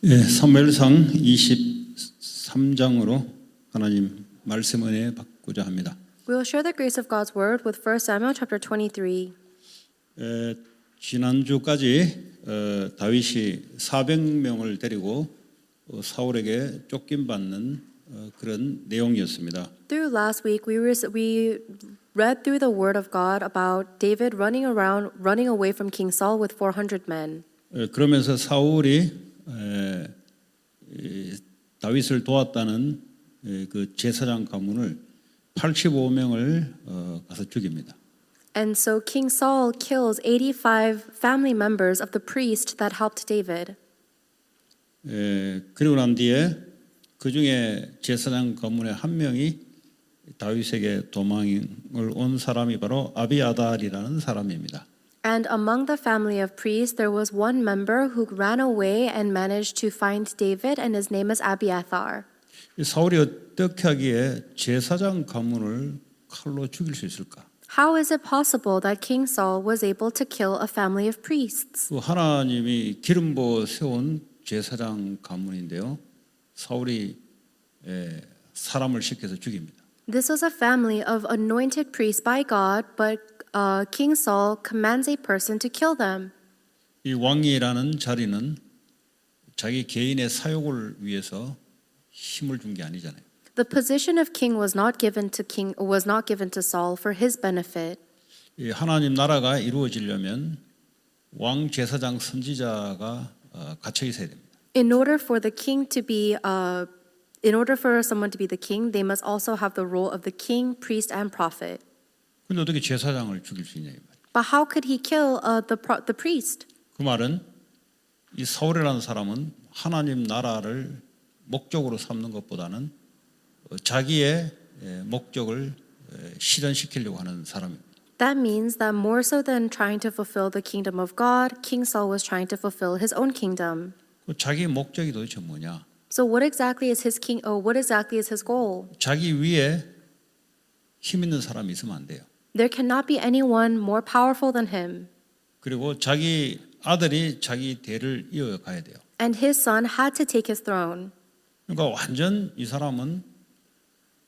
사무엘상 23장으로 하나님 말씀 은혜 받고자 합니다. We will share the grace of God's word with 1 Samuel chapter 23. 지난주까지 다윗이 400명을 데리고 사울에게 쫓김받는 그런 내용이었습니다. Through last week, we read through the word of God about David running away from King Saul with 400 men. 그러면서 사울이 다윗을 도왔다는 그 제사장 가문을 85명을 가서 죽입니다. And so King Saul kills 85 family members of the priest that helped David. 그리고 난 뒤에 그 중에 제사장 가문의 한 명이 다윗에게 도망을 온 사람이 바로 아비아달이라는 사람입니다. And among the family of priests, there was one member who ran away and managed to find David, and his name is Abiathar. 사울이 어떻게 하기에 제사장 가문을 칼로 죽일 수 있을까? How is it possible that King Saul was able to kill a family of priests? 하나님이 기름 부어 세운 제사장 가문인데요. 사울이 사람을 시켜서 죽입니다. This was a family of anointed priests by God, but King Saul commands a person to kill them. 이 왕이라는 자리는 자기 개인의 사욕을 위해서 힘을 준 게 아니잖아요. The position of king was not given to Saul for his benefit. 이 하나님 나라가 이루어지려면 왕 제사장 선지자가 갇혀 있어야 됩니다. In order for someone to be the king, they must also have the role of the king, priest, and prophet. 근데 어떻게 제사장을 죽일 수 있냐 이 말이에요. But how could he kill the priest? 그 말은 이 사울이라는 사람은 하나님 나라를 목적으로 삼는 것보다는 자기의 목적을 실현시키려고 하는 사람입니다. That means that more so than trying to fulfill the kingdom of God, King Saul was trying to fulfill his own kingdom. 자기 목적이 도대체 뭐냐? So what exactly is his goal? 자기 위에 힘 있는 사람이 있으면 안 돼요. There cannot be anyone more powerful than him. 그리고 자기 아들이 자기 대를 이어가야 돼요. And his son had to take his throne. 그러니까 완전 이 사람은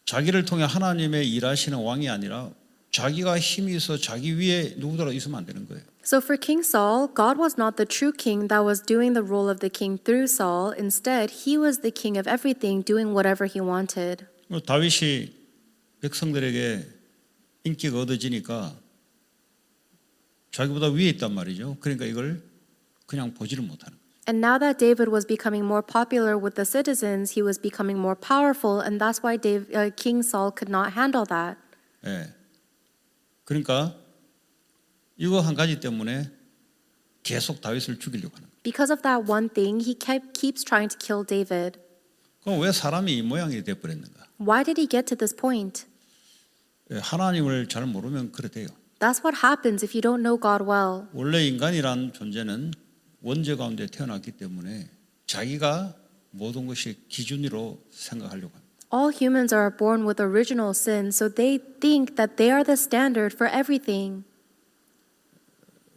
자기를 통해 하나님의 일하시는 왕이 아니라 자기가 힘이 있어 자기 위에 누구더라도 있으면 안 되는 거예요. So for King Saul, God was not the true king that was doing the role of the king through Saul. Instead, he was the king of everything, doing whatever he wanted. 다윗이 백성들에게 인기가 얻어지니까 자기보다 위에 있단 말이죠. 그러니까 이걸 그냥 보지를 못하는 거예요. And now that David was becoming more popular with the citizens, he was becoming more powerful, and that's why King Saul could not handle that. 그러니까 이거 한 가지 때문에 계속 다윗을 죽이려고 하는 거예요. Because of that one thing, he keeps trying to kill David. 그럼 왜 사람이 이 모양이 되어버렸는가? Why did he get to this point? 하나님을 잘 모르면 그래 돼요. That's what happens if you don't know God well. 원래 인간이란 존재는 원죄 가운데 태어났기 때문에 자기가 모든 것이 기준으로 생각하려고 합니다. All humans are born with original sin, so they think that they are the standard for everything.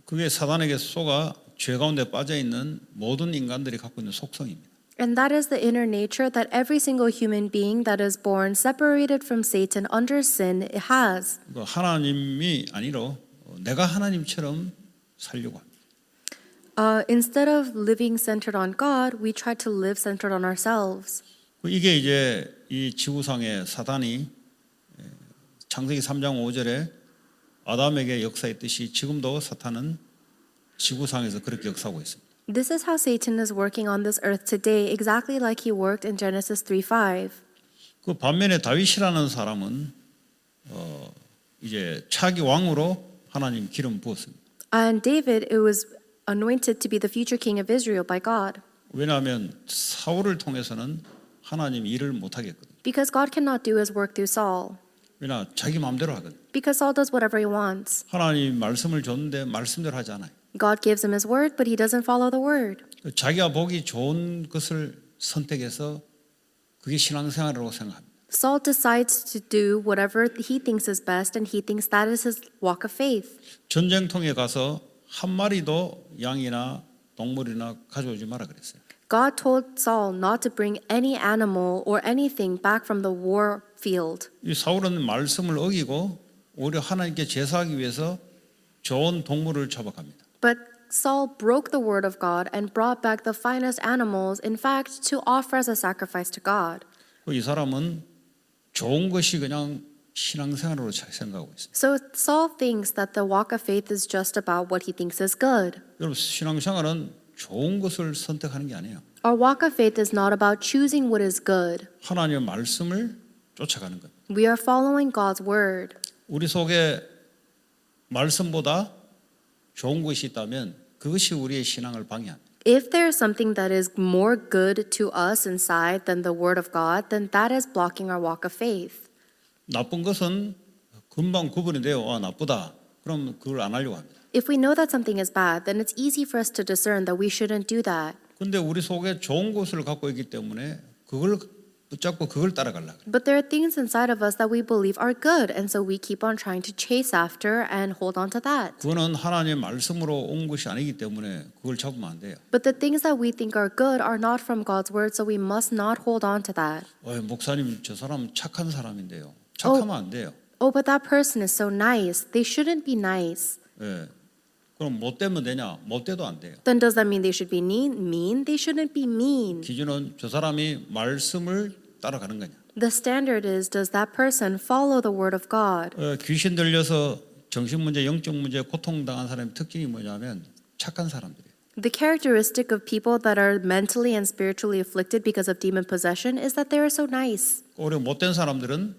그게 사단에게 속아 죄 가운데 빠져 있는 모든 인간들이 갖고 있는 속성입니다. And that is the inner nature that every single human being that is born separated from Satan under sin has. 하나님이 아니라 내가 하나님처럼 살려고 합니다. Instead of living centered on God, we try to live centered on ourselves. 이게 이제 이 지구상에 사단이 창세기 3장 5절에 아담에게 역사했듯이 지금도 사탄은 지구상에서 그렇게 역사하고 있습니다. This is how Satan is working on this earth today, exactly like he worked in Genesis 3:5. 그 반면에 다윗이라는 사람은 이제 차기 왕으로 하나님 기름 부었습니다. And David, it was anointed to be the future king of Israel by God. 왜냐하면 사울을 통해서는 하나님 일을 못 하겠거든요. Because God cannot do his work through Saul. 왜냐 자기 마음대로 하거든요. Because Saul does whatever he wants. 하나님 말씀을 줬는데 말씀대로 하지 않아요. God gives him his word, but he doesn't follow the word. 자기가 보기 좋은 것을 선택해서 그게 신앙생활이라고 생각합니다. Saul decides to do whatever he thinks is best, and he thinks that is his walk of faith. 전쟁통에 가서 한 마리도 양이나 동물이나 가져오지 마라 그랬어요. God told Saul not to bring any animal or anything back from the war field. 이 사울은 말씀을 어기고 오히려 하나님께 제사하기 위해서 좋은 동물을 잡아갑니다. But Saul broke the word of God and brought back the finest animals, in fact, to offer as a sacrifice to God. 이 사람은 좋은 것이 그냥 신앙생활으로 생각하고 있습니다. So Saul thinks that the walk of faith is just about what he thinks is good. 여러분 신앙생활은 좋은 것을 선택하는 게 아니에요. Our walk of faith is not about choosing what is good. 하나님의 말씀을 쫓아가는 겁니다. We are following God's word. 우리 속에 말씀보다 좋은 것이 있다면 그것이 우리의 신앙을 방해합니다. If there is something that is more good to us inside than the word of God, then that is blocking our walk of faith. 나쁜 것은 금방 구분이 돼요. 나쁘다. 그럼 그걸 안 하려고 합니다. If we know that something is bad, then it's easy for us to discern that we shouldn't do that. 근데 우리 속에 좋은 것을 갖고 있기 때문에 그걸 붙잡고 그걸 따라가려고 해요. But there are things inside of us that we believe are good, and so we keep on trying to chase after and hold on to that. 그거는 하나님의 말씀으로 온 것이 아니기 때문에 그걸 잡으면 안 돼요. But the things that we think are good are not from God's word, so we must not hold on to that. 목사님 저 사람 착한 사람인데요. 착하면 안 돼요. Oh, but that person is so nice. They shouldn't be nice. 예. 그럼 못 되면 되냐? 못 돼도 안 돼요. Then does that mean they should be mean? They shouldn't be mean. 기준은 저 사람이 말씀을 따라가는 거냐. The standard is, does that person follow the word of God? 귀신 들려서 정신문제, 영적 문제 고통당한 사람의 특징이 뭐냐면 착한 사람들이에요. The characteristic of people that are mentally and spiritually afflicted because of demon possession is that they are so nice. 오히려 못된 사람들은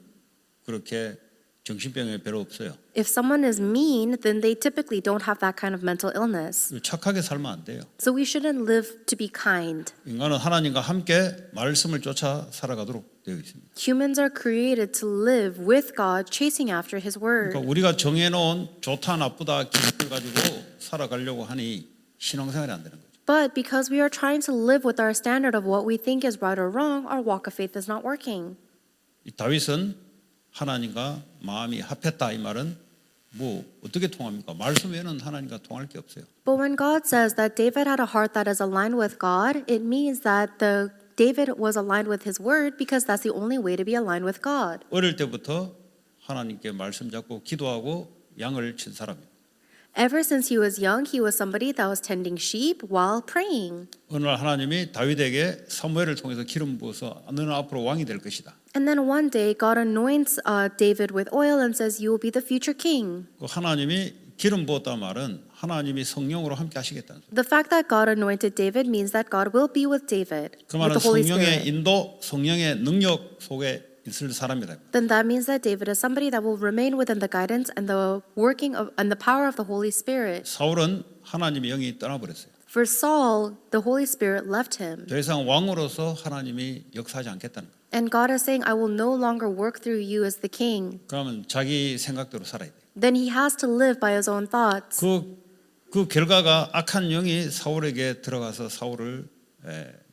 그렇게 정신병에 별로 없어요. If someone is mean, then they typically don't have that kind of mental illness. 착하게 살면 안 돼요. So we shouldn't live to be kind. 인간은 하나님과 함께 말씀을 쫓아 살아가도록 되어 있습니다. Humans are created to live with God, chasing after His word. 그러니까 우리가 정해놓은 좋다 나쁘다 기준을 가지고 살아가려고 하니 신앙생활이 안 되는 거죠. But because we are trying to live with our standard of what we think is right or wrong, our walk of faith is not working. 이 다윗은 하나님과 마음이 합했다 이 말은 뭐 어떻게 통합니까? 말씀 외에는 하나님과 통할 게 없어요. But when God says that David had a heart that is aligned with God, it means that David was aligned with his word because that's the only way to be aligned with God. 어릴 때부터 하나님께 말씀 잡고 기도하고 양을 친 사람입니다. Ever since he was young, he was somebody that was tending sheep while praying. 어느 날 하나님이 다윗에게 사무엘을 통해서 기름 부어서 너는 앞으로 왕이 될 것이다. And then one day, God anoints David with oil and says, "You will be the future king." 그 하나님이 기름 부었다 말은 하나님이 성령으로 함께 하시겠다는 소리. The fact that God anointed David means that God will be with David, 그 with 말은 the Holy 성령의 Spirit. 인도, 성령의 능력 속에 있을 사람이다. Then that means that David is somebody that will remain within the guidance and the working of and the power of the Holy Spirit. 사울은 하나님의 영이 떠나버렸어요. For Saul, the Holy Spirit left him. 더 이상 왕으로서 하나님이 역사하지 않겠다는 거예요. And God is saying, I will no longer work through you as the king. 그러면 자기 생각대로 살아야 돼요. Then he has to live by his own thoughts. 그 결과가 악한 영이 사울에게 들어가서 사울을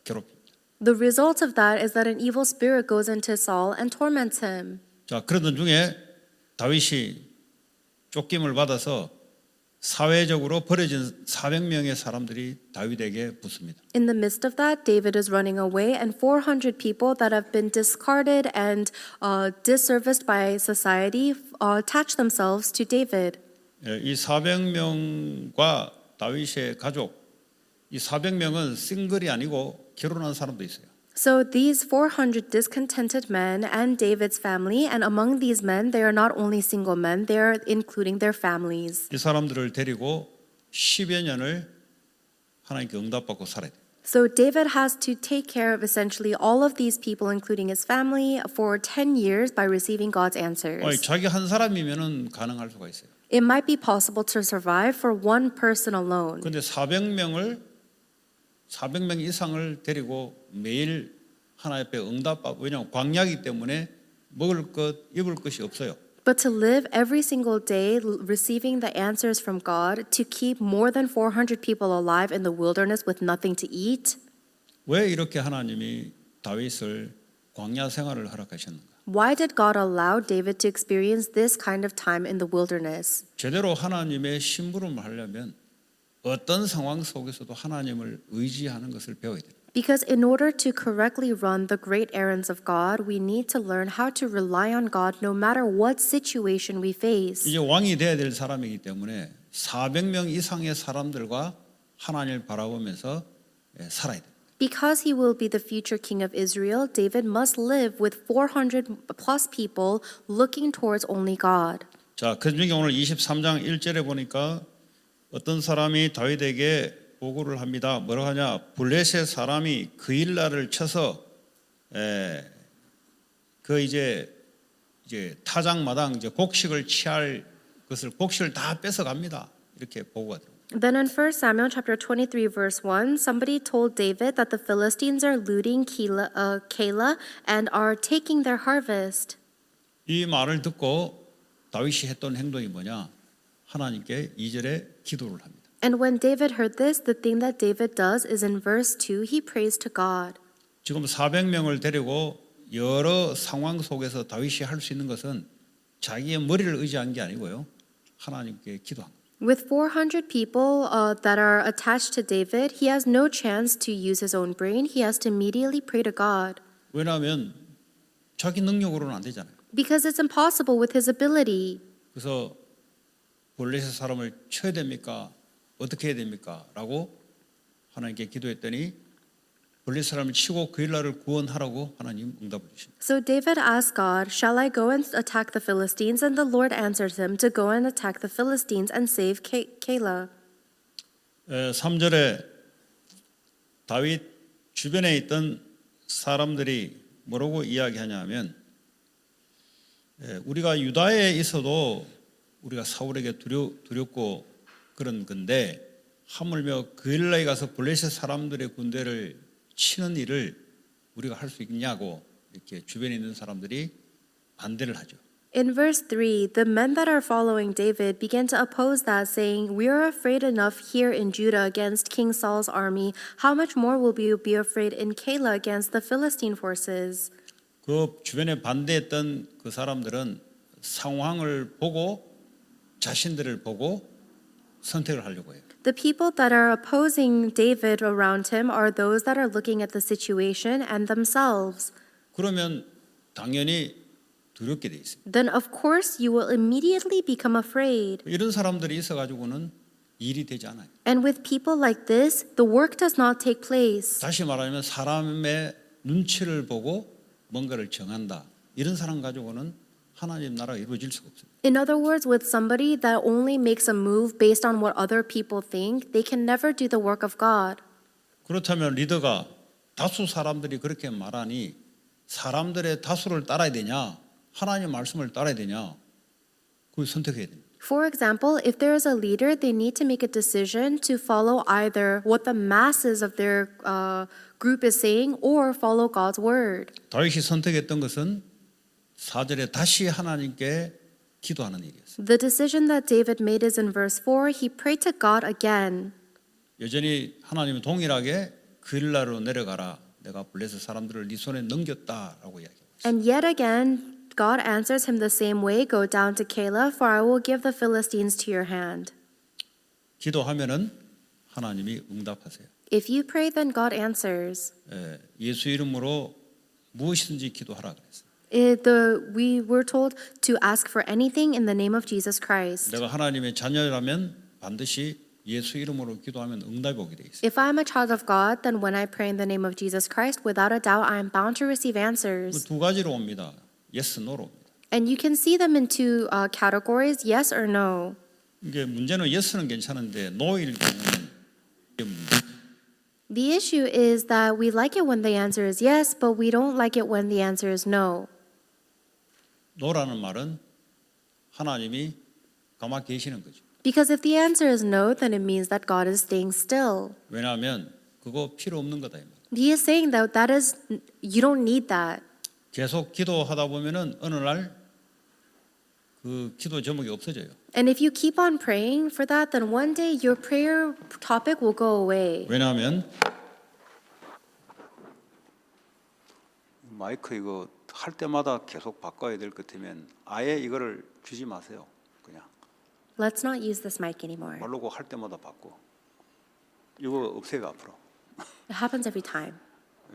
괴롭힙니다. The result of that is that an evil spirit goes into Saul and torments him. 자, 그러던 중에 다윗이 쫓김을 받아서 사회적으로 버려진 400명의 사람들이 다윗에게 붙습니다. In the midst of that, David is running away, and 400 people that have been discarded and disserviced by society attach themselves to David. 이 400명과 다윗의 가족, 이 400명은 싱글이 아니고 결혼한 사람도 있어요. So these 400 discontented men and David's family, and among these men, they are not only single men, they are including their families. 이 사람들을 데리고 10여 년을 하나님께 응답받고 살아야 돼요. So David has to take care of essentially all of these people, including his family, for 10 years by receiving God's answers. 자기 한 사람이면은 가능할 수가 있어요. It might be possible to survive for one person alone. 그런데 400명 이상을 데리고 매일 하나님 앞에 응답받고, 왜냐하면 광야이기 때문에 먹을 것, 입을 것이 없어요. But to live every single day receiving the answers from God, to keep more than 400 people alive in the wilderness with nothing to eat, 왜 이렇게 하나님이 다윗을 광야 생활을 허락하셨는가? why did God allow David to experience this kind of time in the wilderness? 제대로 하나님의 심부름을 하려면 어떤 상황 속에서도 하나님을 의지하는 것을 배워야 돼요. Because in order to correctly run the great errands of God, we need to learn how to rely on God no matter what situation we face. 이제 왕이 돼야 될 사람이기 때문에 400명 이상의 사람들과 하나님을 바라보면서 살아야 돼. Because he will be the future king of Israel, David must live with 400 plus people looking towards only God. 자, 그중에 오늘 23장 1절에 보니까 어떤 사람이 다윗에게 보고를 합니다. 뭐라고 하냐? 블레셋 사람이 그일라를 쳐서 그 이제 타작마당 이제 곡식을 취할 것을 곡식을 다 뺏어 갑니다. 이렇게 보고가 돼요. Then in 1 Samuel chapter 23 verse 1, somebody told David that the Philistines are looting Keilah and are taking their harvest. 이 말을 듣고 다윗이 했던 행동이 뭐냐? 하나님께 2절에 기도를 합니다. And when David heard this, the thing that David does is in verse 2, he prays to God. 지금 400명을 데리고 여러 상황 속에서 다윗이 할 수 있는 것은 자기의 머리를 의지한 게 아니고요. 하나님께 기도한 거예요. With 400 people that are attached to David, he has no chance to use his own brain. He has to immediately pray to God. 왜냐하면 자기 능력으로는 안 되잖아요. Because it's impossible with his ability. 그래서 블레셋 사람을 쳐야 됩니까? 어떻게 해야 됩니까? 라고 하나님께 기도했더니 블레셋 사람을 치고 그일라를 구원하라고 하나님 응답을 주십니다. So David asked God, "Shall I go and attack the Philistines?" And the Lord answered him to go and attack the Philistines and save Keilah. 3절에 다윗 주변에 있던 사람들이 뭐라고 이야기하냐면 우리가 유다에 있어도 우리가 사울에게 두렵고 그런 건데 하물며 그일라에 가서 블레셋 사람들의 군대를 치는 일을 우리가 할 수 있냐고 이렇게 주변에 있는 사람들이 반대를 하죠. In verse 3, the men that are following David began to oppose that, saying, "We are afraid enough here in Judah against King Saul's army. How much more will we be afraid in Keilah against the Philistine forces?" 그 주변에 반대했던 그 사람들은 상황을 보고 자신들을 보고 선택을 하려고 해요. The people that are opposing David around him are those that are looking at the situation and themselves. 그러면 당연히 두렵게 돼 있어요. Then of course you will immediately become afraid. 이런 사람들이 있어가지고는 일이 되지 않아요. And with people like this, the work does not take place. 다시 말하면 사람의 눈치를 보고 뭔가를 정한다. 이런 사람 가지고는 하나님 나라가 이루어질 수가 없어요. In other words, with somebody that only makes a move based on what other people think, they can never do the work of God. 그렇다면 리더가 다수 사람들이 그렇게 말하니 사람들의 다수를 따라야 되냐? 하나님 말씀을 따라야 되냐? 그걸 선택해야 됩니다. For example, if there is a leader, they need to make a decision to follow either what the masses of their group is saying or follow God's word. 다윗이 선택했던 것은 4절에 다시 하나님께 기도하는 일이었어요. The decision that David made is in verse 4. He prayed to God again. 여전히 하나님은 동일하게 그일라로 내려가라. 내가 블레셋 사람들을 네 손에 넘겼다라고 이야기하고 있어요. And yet again, God answers him the same way. Go down to Keilah, for I will give the Philistines to your hand. 기도하면은 하나님이 응답하세요. If you pray, then God answers. 예수 이름으로 무엇이든지 기도하라 그랬어요. We were told to ask for anything in the name of Jesus Christ. 내가 하나님의 자녀라면 반드시 예수 이름으로 기도하면 응답이 오게 돼 있어요. If I am a child of God, then when I pray in the name of Jesus Christ, without a doubt, I am bound to receive answers. 두 가지로 옵니다. Yes, No로 옵니다. And you can see them in two categories, yes or no. 이게 문제는 Yes는 괜찮은데 No일 경우는 이게 문제. The issue is that we like it when the answer is yes, but we don't like it when the answer is no. No라는 말은 하나님이 가만히 계시는 거죠. Because if the answer is no, then it means that God is staying still. 왜냐하면 그거 필요 없는 거다 이 말. He is saying that you don't need that. 계속 기도하다 보면은 어느 날 그 기도 제목이 없어져요. And if you keep on praying for that, then one day your prayer topic will go away. 왜냐하면 마이크 이거 할 때마다 계속 바꿔야 될 것 같으면 아예 이거를 주지 마세요. 그냥 Let's not use this mic anymore. 말로고 할 때마다 바꿔. 이거 없애가 앞으로. It happens every time.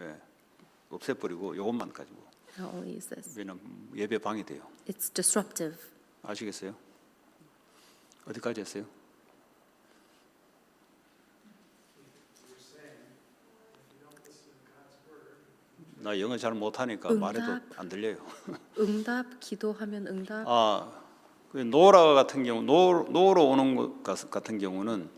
예, 없애버리고 이것만 가지고. I'll only use this. 왜냐면 예배 방해돼요. It's disruptive. 아시겠어요? 어디까지 했어요? 나 영어 잘 못하니까 말해도 안 들려요. 응답, 기도하면 응답. 그 노라 같은 경우, 노로 오는 것 같은 경우는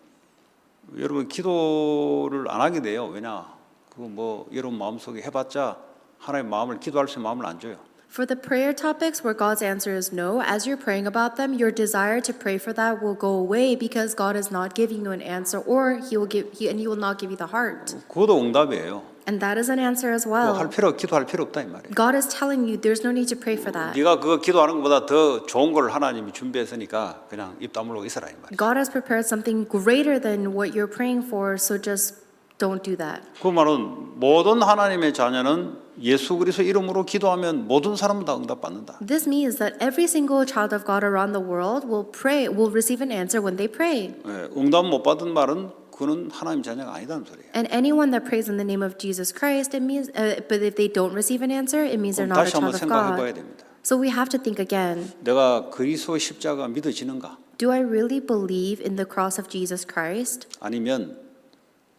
여러분 기도를 안 하게 돼요. 왜냐? 그거 뭐 여러분 마음속에 해봤자 하나님 마음을 기도할 수 있는 마음을 안 줘요. For the prayer topics where God's answer is no, as you're praying about them, your desire to pray for that will go away because God is not giving you an answer, or He will not give you the heart. 그것도 응답이에요. And that is an answer as 그거 well. 기도할 필요 없다 이 말이에요. God is telling you there's no need to pray for that. 네가 그거 기도하는 것보다 더 좋은 걸 하나님이 준비했으니까 그냥 입 다물고 있어라 이 말이에요. God has prepared something greater than what you're praying for, so just don't do that. 그 말은 모든 하나님의 자녀는 예수 그리스도 이름으로 기도하면 모든 사람은 다 응답받는다. This means that every single child of God around the world will receive an answer when they pray. 예, 응답 못 받은 말은 그는 하나님 자녀가 아니다는 소리예요. And anyone that prays in the name of Jesus Christ, it means, but if they don't receive an answer, it means they're 그럼 not a 다시 한번 child of 생각해봐야 God. 됩니다. So we have to think again. 내가 그리스도 십자가 믿어지는가? Do I really believe in the cross of Jesus Christ? 아니면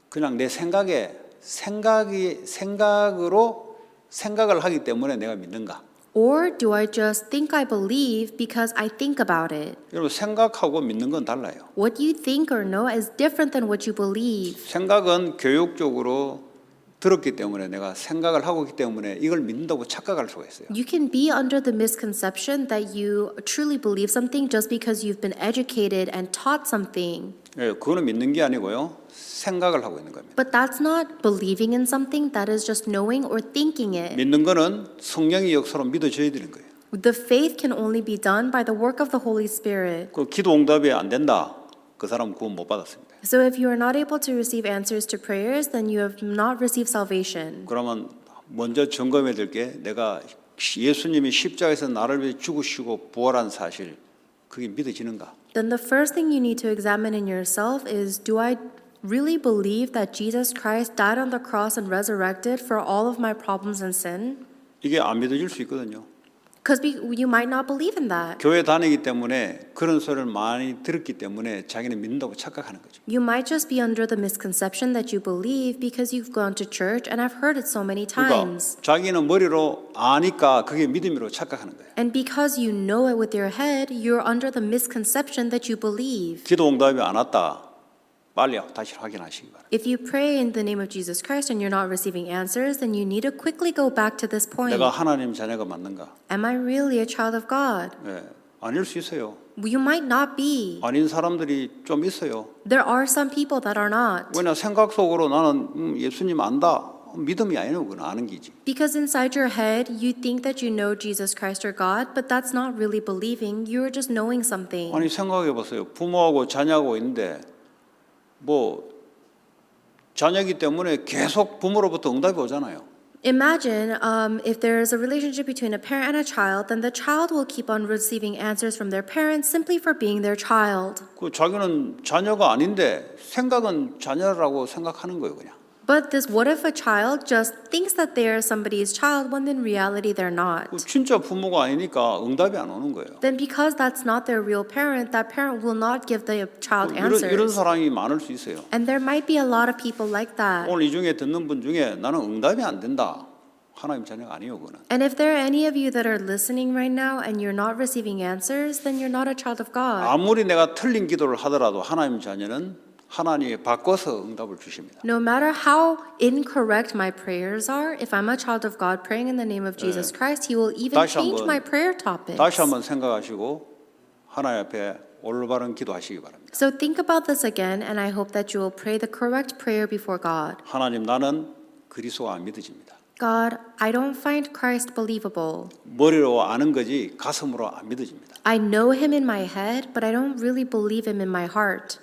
그냥 내 생각을 하기 때문에 내가 믿는가? Or do I just think I believe because I think about it? 여러분 생각하고 믿는 건 달라요. What you think or know is different than what you believe. 생각은 교육적으로 들었기 때문에 내가 생각을 하고 있기 때문에 이걸 믿는다고 착각할 수가 있어요. You can be under the misconception that you truly believe something just because you've been educated and taught something. 예, 그거는 믿는 게 아니고요. 생각을 하고 있는 겁니다. But that's not believing in something, that is just knowing or thinking it. 믿는 거는 성령의 역사로 믿어져야 되는 거예요. The faith can only be done by the work of the Holy Spirit. 그 기도 응답이 안 된다. 그 사람은 구원 못 받았습니다. So if you are not able to receive answers to prayers, then you have not received salvation. 그러면 먼저 점검해야 될 게 내가 예수님이 십자가에서 나를 위해 죽으시고 부활한 사실 그게 믿어지는가? Then the first thing you need to examine in yourself is, do I really believe that Jesus Christ died on the cross and resurrected for all of my problems and sin? 이게 안 믿어질 수 있거든요. Because you might not believe in that. 교회 다니기 때문에 그런 소리를 많이 들었기 때문에 자기는 믿는다고 착각하는 거죠. You might just be under the misconception that you believe because you've gone to church and I've heard it so many times. 그러니까 자기는 머리로 아니까 그게 믿음으로 착각하는 거예요. And because you know it with your head, you're under the misconception that you believe. 기도 응답이 안 왔다. 빨리 다시 확인하시기 바랍니다. If you pray in the name of Jesus Christ and you're not receiving answers, then you need to quickly go back to this point. 내가 하나님 자녀가 맞는가? Am I really a child of God? 예, 아닐 수 있어요. You might not be. 아닌 사람들이 좀 있어요. There are some people that are not. 왜냐 생각 속으로 나는 예수님 안다. 믿음이 아니고 그건 아는 기지. Because inside your head, you think that you know Jesus Christ or God, but that's not really believing. You're just knowing something. 아니 생각해 보세요. 부모하고 자녀하고 있는데 뭐 자녀이기 때문에 계속 부모로부터 응답이 오잖아요. Imagine if there is a relationship between a parent and a child, then the child will keep on receiving answers from their parents simply for being their child. 그 자기는 자녀가 아닌데 생각은 자녀라고 생각하는 거예요, 그냥. But what if a child just thinks that they are somebody's child when in reality they're not? 그 진짜 부모가 아니니까 응답이 안 오는 거예요. Then because that's not their real parent, that parent will not give the child 이런 answers. 사람이 많을 수 있어요. And there might be a lot of people like that. 오늘 이 중에 듣는 분 중에 나는 응답이 안 된다. 하나님 자녀가 아니요, 그거는. And if there are any of you that are listening right now and you're not receiving answers, then you're not a child of God. 아무리 내가 틀린 기도를 하더라도 하나님 자녀는 하나님이 바꿔서 응답을 주십니다. No matter how incorrect my prayers are, if I'm a child of God praying in the name of Jesus Christ, He will even 다시 change 한번- my prayer topics. 다시 한번 생각하시고 하나님 앞에 올바른 기도하시기 바랍니다. So think about this again, and I hope that you will pray the correct prayer before God. 하나님 나는 그리스도가 안 믿어집니다. God, I don't find Christ believable. 머리로 아는 거지 가슴으로 안 믿어집니다. I know Him in my head, but I don't really believe Him in my heart.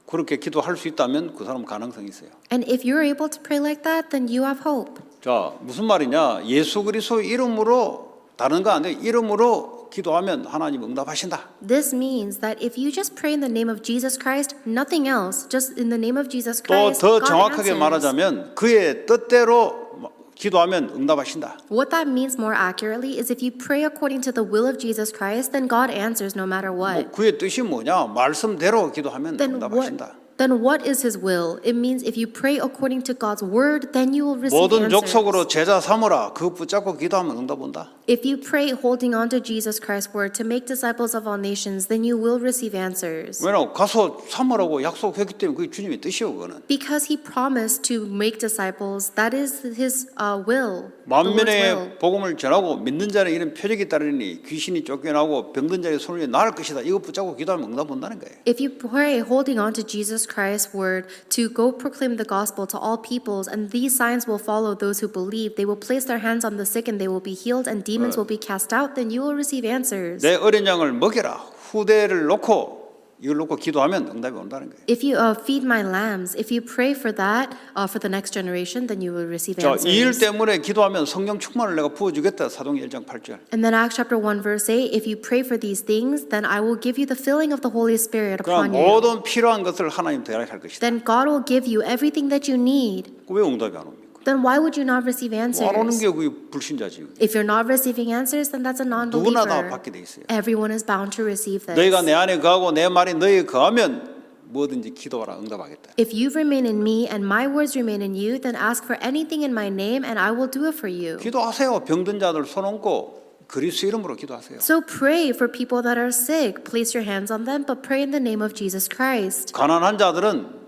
그렇게 기도할 수 있다면 그 사람은 가능성이 있어요. And if you're able to pray like that, then you have hope. 자, 무슨 말이냐? 예수 그리스도 이름으로 다른 거 안 돼. 이름으로 기도하면 하나님 응답하신다. This means that if you just pray in the name of Jesus Christ, nothing else, just in the name of Jesus 또 Christ, 더 God 정확하게 answers. 말하자면 그의 뜻대로 기도하면 응답하신다. What that means more accurately is if you pray according to the will of Jesus Christ, then God answers no matter what. 그의 뜻이 뭐냐? 말씀대로 기도하면 응답하신다. Then what is his will? It means if you pray according to God's word, then you will receive 모든 answers. 족속으로 제자 삼으라. 그거 붙잡고 기도하면 응답 온다. If you pray holding on to Jesus Christ's word to make disciples of all nations, then you will receive answers. 왜냐면 가서 삼으라고 약속했기 때문에 그게 주님의 뜻이요, 그거는. Because he promised to make disciples, that is his will. The Lord's will. 만민의 복음을 전하고 믿는 자는 이런 표적이 따르니 귀신이 쫓겨나고 병든 자의 손을 나을 것이다. 이거 붙잡고 기도하면 응답 온다는 거예요. If you pray holding on to Jesus Christ's word to go proclaim the gospel to all peoples, and these signs will follow those who believe, they will place their hands on the sick and they will be healed and demons will be cast out, then you will receive answers. 내 어린 양을 먹여라. 후대를 놓고 이걸 놓고 기도하면 응답이 온다는 거예요. If you feed my lambs, if you pray for that, for the next generation, then you will receive 자, 이 일 answers. 때문에 기도하면 성령 충만을 내가 부어주겠다. 사도행 1장 8절. And then Acts chapter 1 verse 8, if you pray for these things, then I will give you the filling of the Holy Spirit 그럼 upon you. 모든 필요한 것을 하나님 대할할 것이다. Then God will give you everything that you need. 왜 응답이 안 옵니까? Then why would you not receive 안 오는 answers? 게 그게 불신자지. If you're not receiving answers, then that's a 누구나 다 non-believer. 받게 돼 있어요. Everyone is bound to receive this. 너희가 내 안에 거하고 내 말이 너희에 거하면 뭐든지 기도하라 응답하겠다. If you remain in me and my words remain in you, then ask for anything in my name and I will do it for you. 기도하세요. 병든 자들 손 얹고 그리스도 이름으로 기도하세요. So pray for people that are sick. Place your hands on them, but pray in the name of Jesus Christ. 가난한 자들은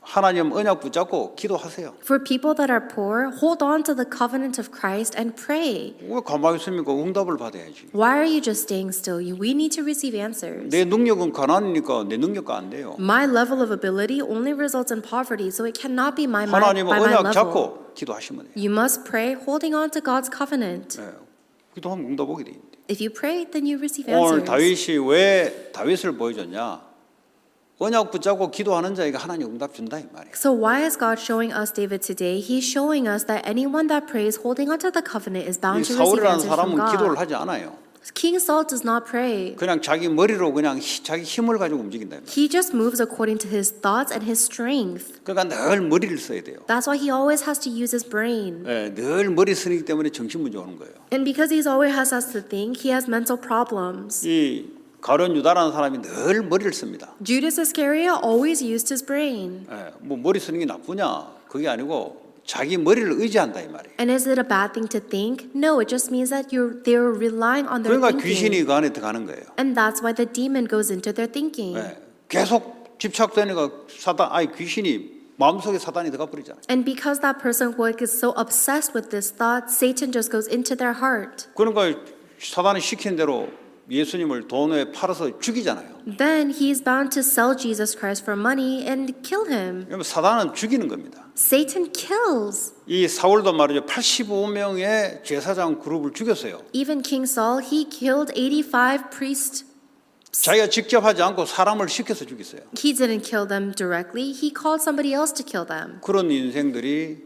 하나님 언약 붙잡고 기도하세요. For people that are poor, hold on to the covenant of Christ and pray. 왜 가만히 있습니까? 응답을 받아야지. Why are you just staying still? We need to receive answers. 내 능력은 가난이니까 내 능력과 안 돼요. My level of ability only results in poverty, so it cannot be by 하나님은 my 언약 level. 잡고 기도하시면 돼요. You must pray holding on to God's covenant. 네. 기도하면 응답 오게 돼 있는데. If you pray, then you receive 오늘 answers. 다윗이 왜 다윗을 보여줬냐? 언약 붙잡고 기도하는 자에게 하나님 응답 준다 이 말이에요. So why is God showing us David today? He's showing us that anyone that prays holding onto the covenant is 이 bound to receive 사울이라는 answers from 사람은 기도를 God. 하지 않아요. King Saul does not pray. 그냥 자기 머리로 그냥 자기 힘을 가지고 움직인다. 이 말이에요. He just moves according to his thoughts and his strength. 그러니까 늘 머리를 써야 돼요. That's why he always has to use his brain. 네, 늘 머리 쓰기 때문에 정신 문제 오는 거예요. And because he always has to think, he has mental problems. 이 가룟 유다라는 사람이 늘 머리를 씁니다. Judas Iscariot always used his brain. 예, 뭐 머리 쓰는 게 나쁘냐? 그게 아니고 자기 머리를 의지한다 이 말이에요. And is it a bad thing to think? No, it just means that they're relying on their 그러니까 thinking. 귀신이 그 안에 들어가는 거예요. And that's why the demon goes into their thinking. 예, 계속 집착되니까 귀신이 마음속에 사단이 들어가 버리잖아요. And because that person is so obsessed with this thought, Satan just goes into their heart. 그러니까 사단이 시킨 대로 예수님을 돈에 팔아서 죽이잖아요. Then he's bound to sell Jesus Christ for money and kill him. 그러면 사단은 죽이는 겁니다. Satan kills. 이 사울도 말이죠. 85명의 제사장 그룹을 죽였어요. Even King Saul, he killed 85 priests. 자기가 직접 하지 않고 사람을 시켜서 죽였어요. He didn't kill them directly. He called somebody else to kill them. 그런 인생들이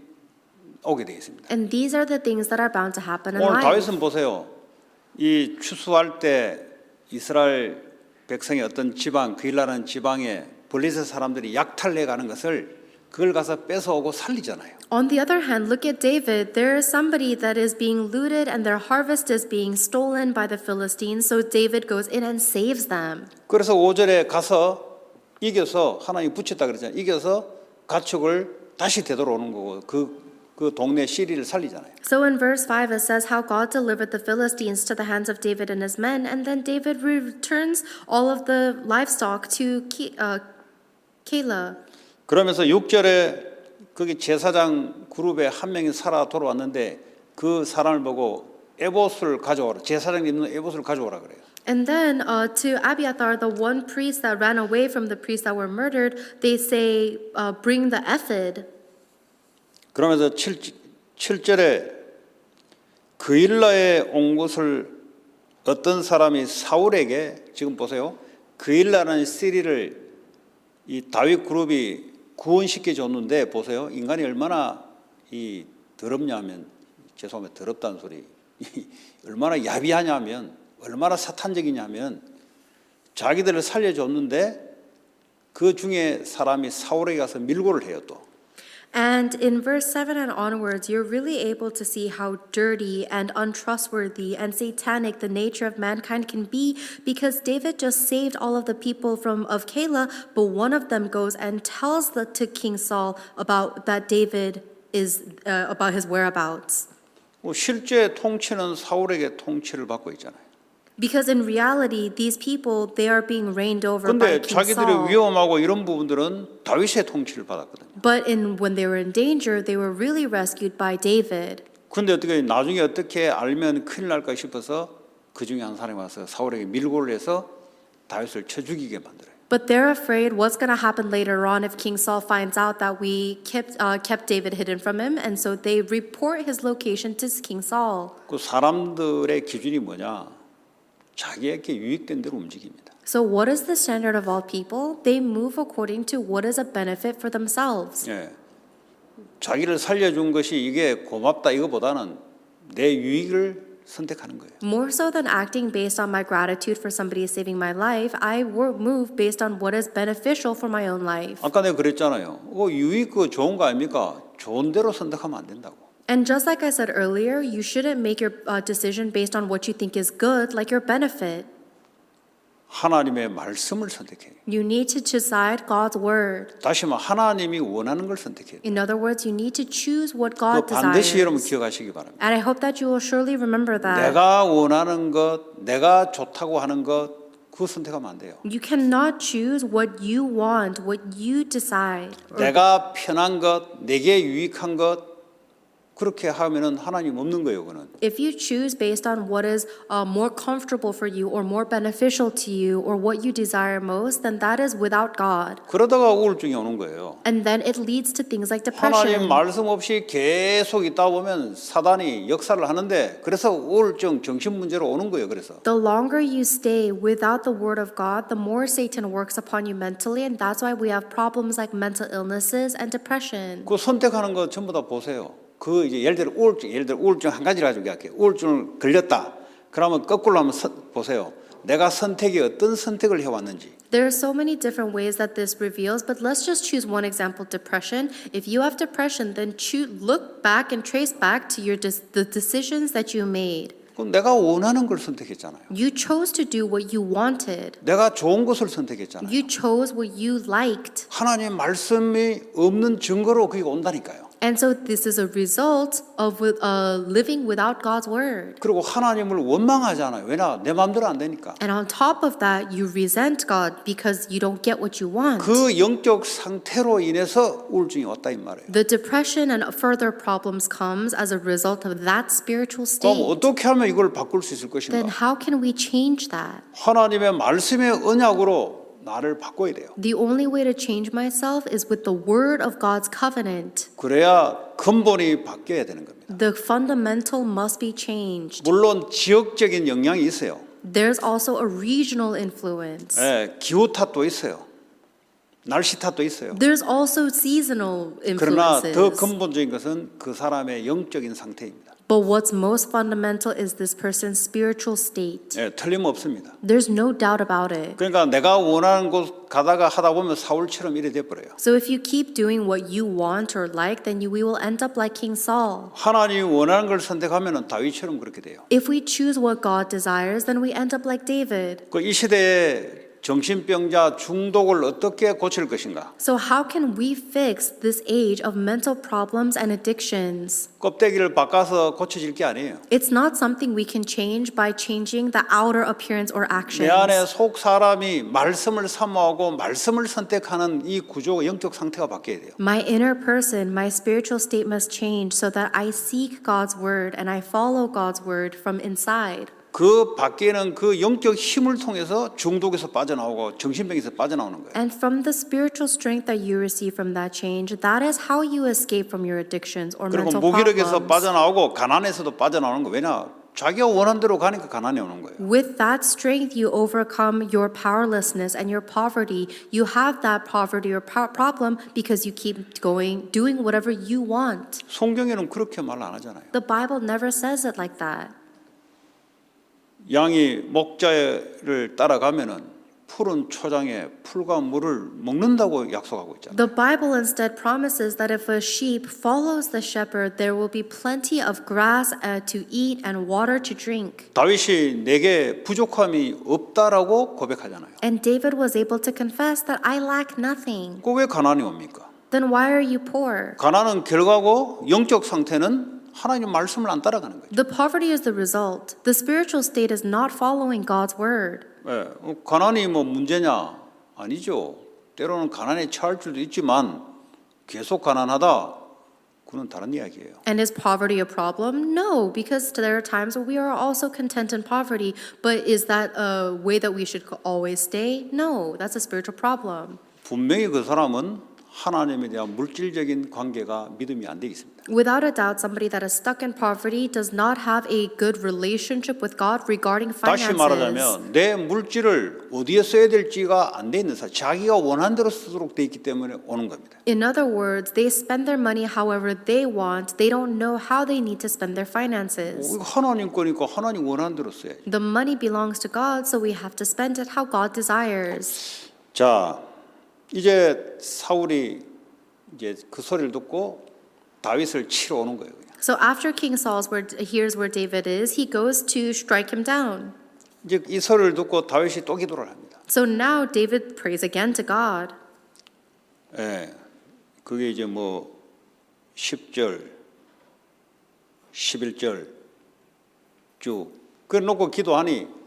오게 되어 있습니다. And these are the things that are bound to happen in 오늘 life. 다윗은 보세요. 이 추수할 때 이스라엘 백성의 어떤 지방, 그일라라는 지방에 블레셋 사람들이 약탈해 가는 것을 그걸 가서 뺏어오고 살리잖아요. On the other hand, look at David. There is somebody that is being looted and their harvest is being stolen by the Philistines. So David goes in and saves them. 그래서 5절에 가서 이겨서 하나님 붙였다 그러잖아요. 이겨서 가축을 다시 되돌아오는 거고 그 동네 시리를 살리잖아요. So in verse 5 it says how God delivered the Philistines to the hands of David and his men, and then David returns all of the livestock to Keilah. 그러면서 6절에 거기 제사장 그룹에 한 명이 살아 돌아왔는데 그 사람을 보고 에봇을 가져오라. 제사장이 입는 에봇을 가져오라 그래요. And then to Abiathar, the one priest that ran away from the priests that were murdered, they say, bring the ephod. 그러면서 7절에 그일라에 온 것을 어떤 사람이 사울에게 지금 보세요. 그일라라는 시리를 이 다윗 그룹이 구원시켜 줬는데 보세요. 인간이 얼마나 더럽냐면 죄송합니다. 더럽다는 소리. 얼마나 야비하냐면 얼마나 사탄적이냐면 자기들을 살려줬는데 그 중에 사람이 사울에게 가서 밀고를 해요 또. And in verse 7 and onwards, you're really able to see how dirty and untrustworthy and satanic the nature of mankind can be, because David just saved all of the people of Keilah, but one of them goes and tells to King Saul about that David is about his whereabouts. 실제 통치는 사울에게 통치를 받고 있잖아요. Because in reality, these people, they are being reigned over 근데 by King 자기들이 Saul. 위험하고 이런 부분들은 다윗의 통치를 받았거든요. But when they were in danger, they were really rescued by David. 근데 어떻게 나중에 어떻게 알면 큰일 날까 싶어서 그 중에 한 사람이 와서 사울에게 밀고를 해서 다윗을 쳐 죽이게 만들어요. But they're afraid what's going to happen later on if King Saul finds out that we kept David hidden from him, and so they report his location to King Saul. 그 사람들의 기준이 뭐냐? 자기에게 유익된 대로 움직입니다. So what is the standard of all people? They move according to what is a benefit for themselves. 예. 자기를 살려준 것이 이게 고맙다 이거보다는 내 유익을 선택하는 거예요. More so than acting based on my gratitude for somebody saving my life, I move based on what is beneficial for my own life. 아까 내가 그랬잖아요. 유익 그 좋은 거 아닙니까? 좋은 대로 선택하면 안 된다고. And just like I said earlier, you shouldn't make your decision based on what you think is good, like your benefit. 하나님의 말씀을 선택해요. You need to decide God's word. 다시 말해 하나님이 원하는 걸 선택해요. In other words, you need to choose what 그 God 반드시 여러분 desires. 기억하시기 바랍니다. And I hope that you will surely remember that. 내가 원하는 것, 내가 좋다고 하는 것, 그거 선택하면 안 돼요. You cannot choose what you want, what you decide. 내가 편한 것, 내게 유익한 것, 그렇게 하면은 하나님 없는 거예요, 그거는. If you choose based on what is more comfortable for you or more beneficial to you or what you desire most, then that is without God. 그러다가 우울증이 오는 거예요. And then it leads to things like 하나님 depression. 말씀 없이 계속 있다 보면 사단이 역사를 하는데 그래서 우울증, 정신 문제로 오는 거예요. 그래서 The longer you stay without the word of God, the more Satan works upon you mentally, and that's why we have problems like mental illnesses and depression. 그 선택하는 거 전부 다 보세요. 그 이제 예를 들어 우울증 한 가지를 가지고 할게요. 우울증을 걸렸다. 그러면 거꾸로 한번 보세요. 내가 선택이 어떤 선택을 해왔는지. There are so many different ways that this reveals, but let's just choose one example, depression. If you have depression, then look back and trace back to the decisions that you made. 그럼 내가 원하는 걸 선택했잖아요. You chose to do what you wanted. 내가 좋은 것을 선택했잖아요. You chose what you liked. 하나님 말씀이 없는 증거로 그게 온다니까요. And so this is a result of living without God's word. 그리고 하나님을 원망하잖아요. 왜냐? 내 마음대로 안 되니까. And on top of that, you resent God because you don't get what you want. 그 영적 상태로 인해서 우울증이 왔다 이 말이에요. The depression and further problems comes as a result of that spiritual 그럼 state. 어떻게 하면 이걸 바꿀 수 있을 Then 것인가? how can we change that? 하나님의 말씀의 언약으로 나를 바꿔야 돼요. The only way to change myself is with the word of God's covenant. 그래야 근본이 바뀌어야 되는 겁니다. The fundamental must be changed. 물론 지역적인 영향이 있어요. There's also a regional influence. 예, 기후 탓도 있어요. 날씨 탓도 있어요. There's also seasonal 그러나 더 influences. 근본적인 것은 그 사람의 영적인 상태입니다. But what's most fundamental is this person's spiritual state. 예, 틀림없습니다. There's no doubt about it. 그러니까 내가 원하는 곳 가다가 하다 보면 사울처럼 이래 돼 버려요. So if you keep doing what you want or like, then we will end up like King Saul. 하나님이 원하는 걸 선택하면은 다윗처럼 그렇게 돼요. If we choose what God desires, then we end up like David. 그 이 시대에 정신병자 중독을 어떻게 고칠 것인가? So how can we fix this age of mental problems and addictions? 껍데기를 바꿔서 고쳐질 게 아니에요. It's not something we can change by changing the outer appearance or actions. 내 안에 속 사람이 말씀을 사모하고 말씀을 선택하는 이 구조, 영적 상태가 바뀌어야 돼요. My inner person, my spiritual state must change so that I seek God's word and I follow God's word from inside. 그 밖에는 그 영적 힘을 통해서 중독에서 빠져나오고 정신병에서 빠져나오는 거예요. And from the spiritual strength that you receive from that change, that is how you escape from your addictions or 그리고 mental 무기력에서 problems. 빠져나오고 가난에서도 빠져나오는 거. 왜냐? 자기가 원하는 대로 가니까 가난해 오는 거예요. With that strength, you overcome your powerlessness and your poverty. You have that poverty or problem because you keep doing whatever you want. 성경에는 그렇게 말 안 하잖아요. The Bible never says it like that. 양이 목자를 따라가면은 푸른 초장에 풀과 물을 먹는다고 약속하고 있잖아요. The Bible instead promises that if a sheep follows the shepherd, there will be plenty of grass to eat and water to drink. 다윗이 내게 부족함이 없다라고 고백하잖아요. And David was able to confess that I lack nothing. 그 왜 가난이 옵니까? Then why are you poor? 가난은 결과고 영적 상태는 하나님 말씀을 안 따라가는 거죠. The poverty is the result. The spiritual state is not following God's word. 예, 가난이 뭐 문제냐? 아니죠. 때로는 가난에 처할 줄도 있지만 계속 가난하다. 그건 다른 이야기예요. And is poverty a problem? No, because there are times where we are also content in poverty. But is that a way that we should always stay? No, that's a spiritual problem. 분명히 그 사람은 하나님에 대한 물질적인 관계가 믿음이 안 돼 있습니다. Without a doubt, somebody that is stuck in poverty does not have a good relationship with God regarding 다시 finances. 말하자면 내 물질을 어디에 써야 될지가 안 돼 있는 사람, 자기가 원하는 대로 쓰도록 돼 있기 때문에 오는 겁니다. In other words, they spend their money however they want. They don't know how they need to spend their finances. 이거 하나님 거니까 하나님 원하는 대로 써야지. The money belongs to God, so we have to spend it how God desires. 자, 이제 사울이 이제 그 소리를 듣고 다윗을 치러 오는 거예요. 그냥. So after King Saul hears where David is, he goes to strike him down. 이제 이 소리를 듣고 다윗이 또 기도를 합니다. So now David prays again to God. 예, 그게 이제 뭐 10절, 11절 쭉 그래 놓고 기도하니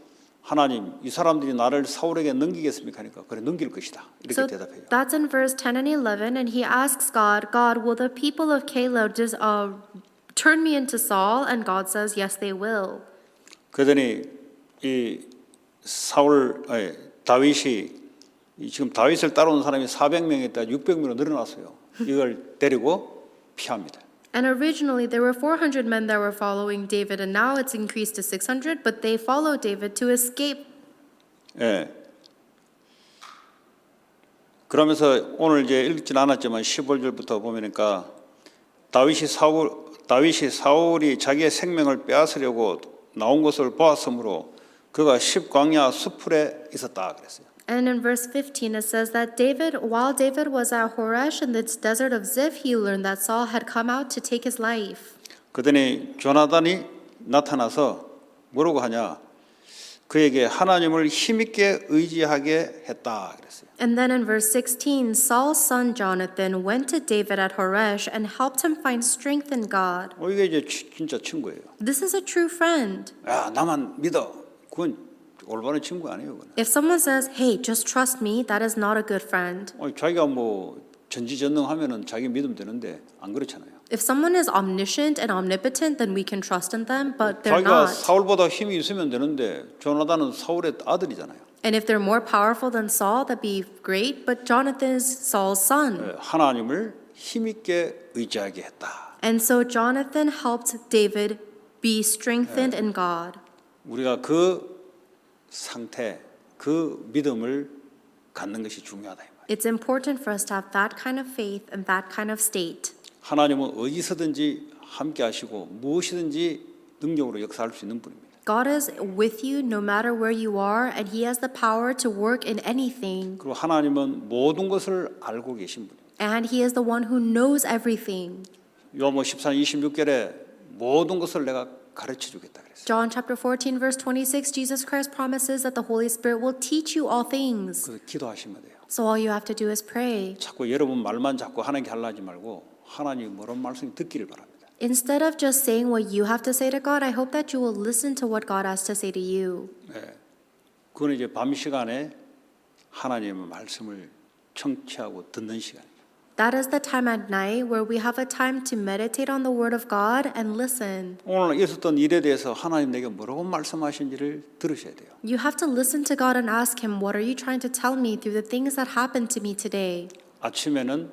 하나님 이 사람들이 나를 사울에게 넘기겠습니까? 하니까 그래 넘길 것이다 이렇게 So 대답해요. that's in verse 10 and 11, and he asks God, God, will the people of Caleb just turn me into Saul? And God says, yes, they will. 그러더니 이 다윗이 지금 다윗을 따라오는 사람이 400명에 있다 600명으로 늘어났어요. 이걸 데리고 피합니다. And originally there were 400 men that were following David, and now it's increased to 600, but they follow David to escape. 예. 그러면서 오늘 이제 읽진 않았지만 15절부터 보니까 다윗이 사울이 자기의 생명을 빼앗으려고 나온 것을 보았으므로 그가 십광야 수풀에 있었다 그랬어요. And in verse 15 it says that while David was at Horesh in the desert of Ziph, he learned that Saul had come out to take his life. 그러더니 조나단이 나타나서 뭐라고 하냐? 그에게 하나님을 힘있게 의지하게 했다 그랬어요. And then in verse 16, Saul's son Jonathan went to David at Horesh and helped him find strength in God. 이게 이제 진짜 친구예요. This is a true friend. 야, 나만 믿어. 그건 올바른 친구 아니에요. 그건. If someone says, hey, just trust me, that is not a good friend. 자기가 뭐 전지전능하면은 자기 믿으면 되는데 안 그렇잖아요. If someone is omniscient and omnipotent, then we can trust in them, but they're 자기가 not. 사울보다 힘이 있으면 되는데 조나단은 사울의 아들이잖아요. And if they're more powerful than Saul, that'd be great, but Jonathan is Saul's son. 하나님을 힘있게 의지하게 했다. And so Jonathan helped David be strengthened in God. 우리가 그 상태, 그 믿음을 갖는 것이 중요하다. It's important for us to have that kind of faith and that kind of state. 하나님은 어디서든지 함께 하시고 무엇이든지 능력으로 역사할 수 있는 분입니다. God is with you no matter where you are, and He has the power to work in anything. 그리고 하나님은 모든 것을 알고 계신 분입니다. And He is the one who knows everything. 요한복음 14, 26절에 모든 것을 내가 가르쳐 주겠다 그랬어요. John chapter 14 verse 26, Jesus Christ promises that the Holy Spirit will teach you all things. 그 기도하시면 돼요. So all you have to do is pray. 자꾸 여러분 말만 자꾸 하나님께 하려지 말고 하나님 뭐런 말씀 듣기를 바랍니다. Instead of just saying what you have to say to God, I hope that you will listen to what God has to say to you. 네. 그건 이제 밤 시간에 하나님의 말씀을 청취하고 듣는 시간이에요. That is the time at night where we have a time to meditate on the Word of God and listen. 오늘 있었던 일에 대해서 하나님 내게 뭐라고 말씀하신지를 들으셔야 돼요. You have to listen to God and ask Him, what are you trying to tell me through the things that happened to me today? 아침에는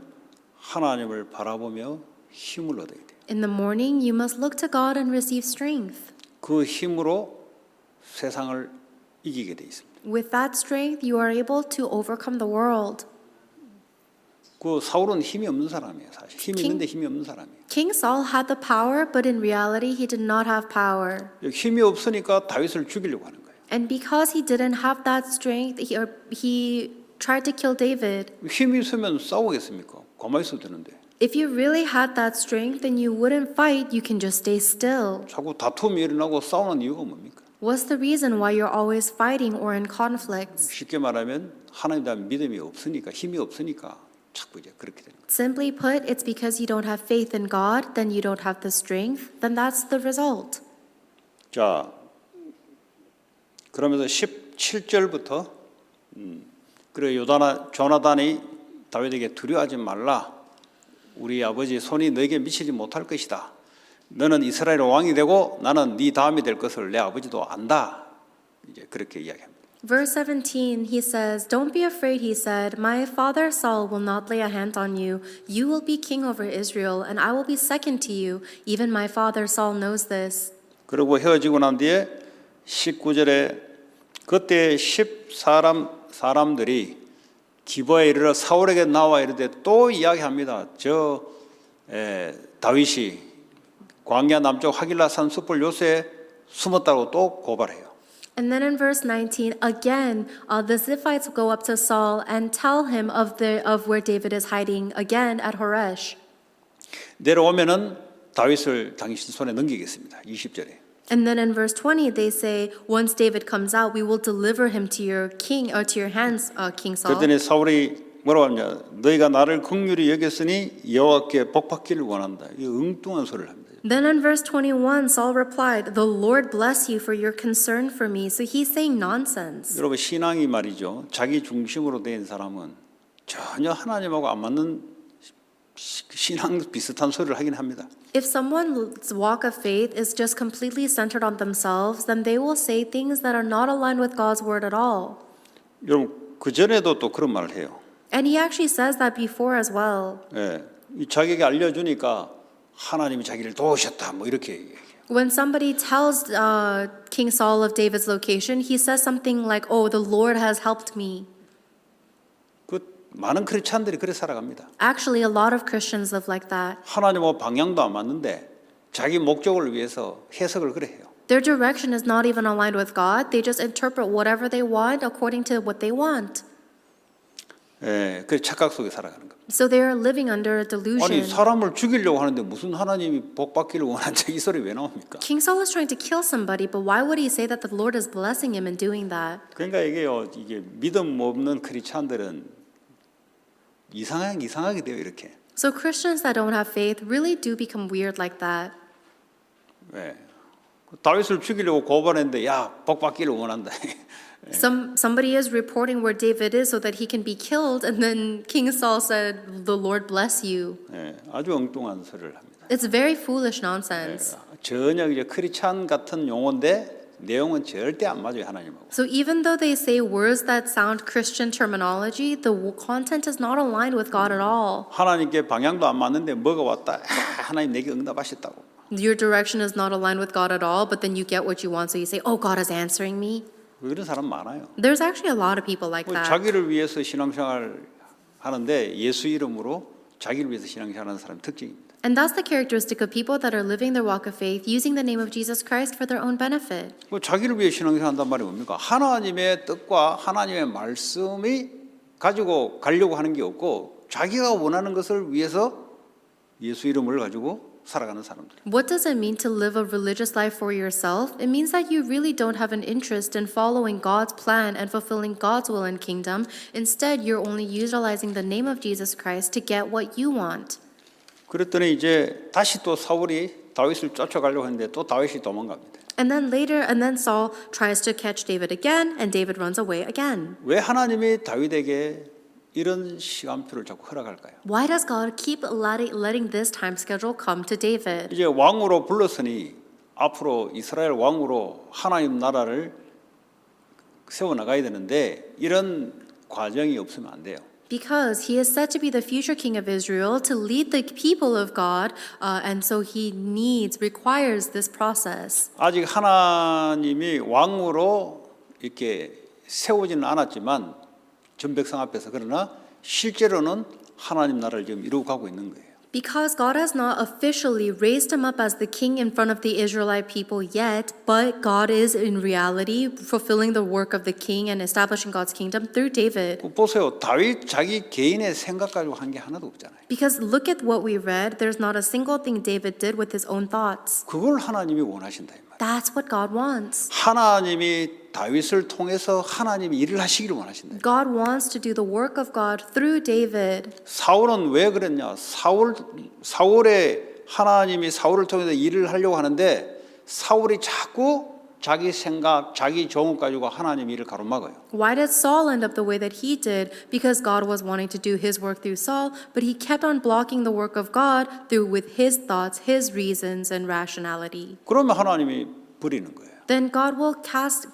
하나님을 바라보며 힘을 얻어야 돼요. In the morning, you must look to God and receive strength. 그 힘으로 세상을 이기게 돼 있습니다. With that strength, you are able to overcome the world. 그 사울은 힘이 없는 사람이에요. 사실 힘이 있는데 힘이 없는 사람이에요. King Saul had the power, but in reality, he did not have power. 힘이 없으니까 다윗을 죽이려고 하는 거예요. And because he didn't have that strength, he tried to kill David. 힘이 있으면 싸우겠습니까? 가만히 있어도 되는데. If you really had that strength, then you wouldn't fight, you can just stay still. 자꾸 다툼이 일어나고 싸우는 이유가 뭡니까? What's the reason why you're always fighting or in conflicts? 쉽게 말하면 하나님에 대한 믿음이 없으니까, 힘이 없으니까 자꾸 이제 그렇게 되는 거예요. Simply put, it's because you don't have faith in God, then you don't have the strength, then that's the result. 자, 그러면서 17절부터 그래 조나단이 다윗에게 두려워하지 말라. 우리 아버지 손이 너에게 미치지 못할 것이다. 너는 이스라엘 왕이 되고 나는 네 다음이 될 것을 내 아버지도 안다. 이제 그렇게 이야기합니다. Verse 17, he says, "Don't be afraid," he said. "My father Saul will not lay a hand on you. You will be king over Israel, and I will be second to you. Even my father Saul knows this." 그리고 헤어지고 난 뒤에 19절에 그때 10사람들이 기브아에 이르러 사울에게 나와 이르되 또 이야기합니다. 다윗이 광야 남쪽 하길라산 숲을 요새에 숨었다고 또 고발해요. And then in verse 19, again, the Ziphites go up to Saul and tell him of where David is hiding again at Horesh. 내려오면은 다윗을 당신 손에 넘기겠습니다. 20절에. And then in verse 20, they say, once David comes out, we will deliver him to your king or to your hands, King Saul. 그랬더니 사울이 뭐라고 하냐? 너희가 나를 긍휼히 여겼으니 여호와께 복받기를 원한다. 이 엉뚱한 소리를 합니다. Then in verse 21, Saul replied, "The Lord bless you for your concern for me." So he's saying nonsense. 여러분 신앙이 말이죠. 자기 중심으로 된 사람은 전혀 하나님하고 안 맞는 신앙 비슷한 소리를 하긴 합니다. If someone's walk of faith is just completely centered on themselves, then they will say things that are not aligned with God's word at all. 여러분 그 전에도 또 그런 말을 해요. And he actually says that before as well. 예, 이 자기에게 알려주니까 하나님이 자기를 도우셨다. 뭐 이렇게 얘기해요. When somebody tells King Saul of David's location, he says something like, "Oh, the Lord has helped me." 그 많은 크리스찬들이 그렇게 살아갑니다. Actually, a lot of Christians live like that. 하나님하고 방향도 안 맞는데 자기 목적을 위해서 해석을 그래 해요. Their direction is not even aligned with God. They just interpret whatever they want according to what they want. 예, 그 착각 속에 살아가는 겁니다. So they are living under a delusion. 아니 사람을 죽이려고 하는데 무슨 하나님이 복 받기를 원한지 이 소리 왜 나옵니까? King Saul is trying to kill somebody, but why would he say that the Lord is blessing him in doing that? 그러니까 이게 믿음 없는 크리스찬들은 이상하게 돼요 이렇게. So Christians that don't have faith really do become weird like that. 예. 다윗을 죽이려고 고발했는데 야 복 받기를 원한다. Somebody is reporting where David is so that he can be killed, and then King Saul said, "The Lord bless you." 예, 아주 엉뚱한 소리를 합니다. It's very foolish 예, nonsense. 전혀 이제 크리스찬 같은 용어인데 내용은 절대 안 맞아요 하나님하고. So even though they say words that sound Christian terminology, the content is not aligned with God at all. 하나님께 방향도 안 맞는데 뭐가 왔다. 하나님 내게 응답하셨다고. Your direction is not aligned with God at all, but then you get what you want, so you say, "Oh, God is answering me." 그런 사람 많아요. There's actually a lot of people like that. 자기를 위해서 신앙생활 하는데 예수 이름으로 자기를 위해서 신앙생활하는 사람 특징입니다. And that's the characteristic of people that are living their walk of faith using the name of Jesus Christ for their own benefit. 자기를 위해 신앙생활한단 말이 뭡니까? 하나님의 뜻과 하나님의 말씀이 가지고 가려고 하는 게 없고 자기가 원하는 것을 위해서 예수 이름을 가지고 살아가는 사람들. What does it mean to live a religious life for yourself? It means that you really don't have an interest in following God's plan and fulfilling God's will and kingdom. Instead, you're only utilizing the name of Jesus Christ to get what you want. 그랬더니 이제 다시 또 사울이 다윗을 쫓아가려고 했는데 또 다윗이 도망갑니다. And then Saul tries to catch David again, and David runs away again. 왜 하나님이 다윗에게 이런 시간표를 자꾸 허락할까요? Why does God keep letting this time schedule come to David? 이제 왕으로 불렀으니 앞으로 이스라엘 왕으로 하나님 나라를 세워 나가야 되는데 이런 과정이 없으면 안 돼요. Because he is said to be the future king of Israel to lead the people of God, and so he requires this process. 아직 하나님이 왕으로 이렇게 세우지는 않았지만 전 백성 앞에서 그러나 실제로는 하나님 나라를 지금 이루고 가고 있는 거예요. Because God has not officially raised him up as the king in front of the Israelite people yet, but God is in reality fulfilling the work of the king and establishing God's kingdom through David. 보세요. 다윗 자기 개인의 생각 가지고 한 게 하나도 없잖아요. Because look at what we read, there's not a single thing David did with his own thoughts. 그걸 하나님이 원하신다 이 말이에요. That's what God wants. 하나님이 다윗을 통해서 하나님이 일을 하시기를 원하신다. God wants to do the work of God through David. 사울은 왜 그랬냐? 사울의 하나님이 사울을 통해서 일을 하려고 하는데 사울이 자꾸 자기 생각, 자기 정욕 가지고 하나님 일을 가로막아요. Why did Saul end up the way that he did? Because God was wanting to do his work through Saul, but he kept on blocking the work of God through with his thoughts, his reasons, and rationality. 그러면 하나님이 버리는 거예요. Then God will cast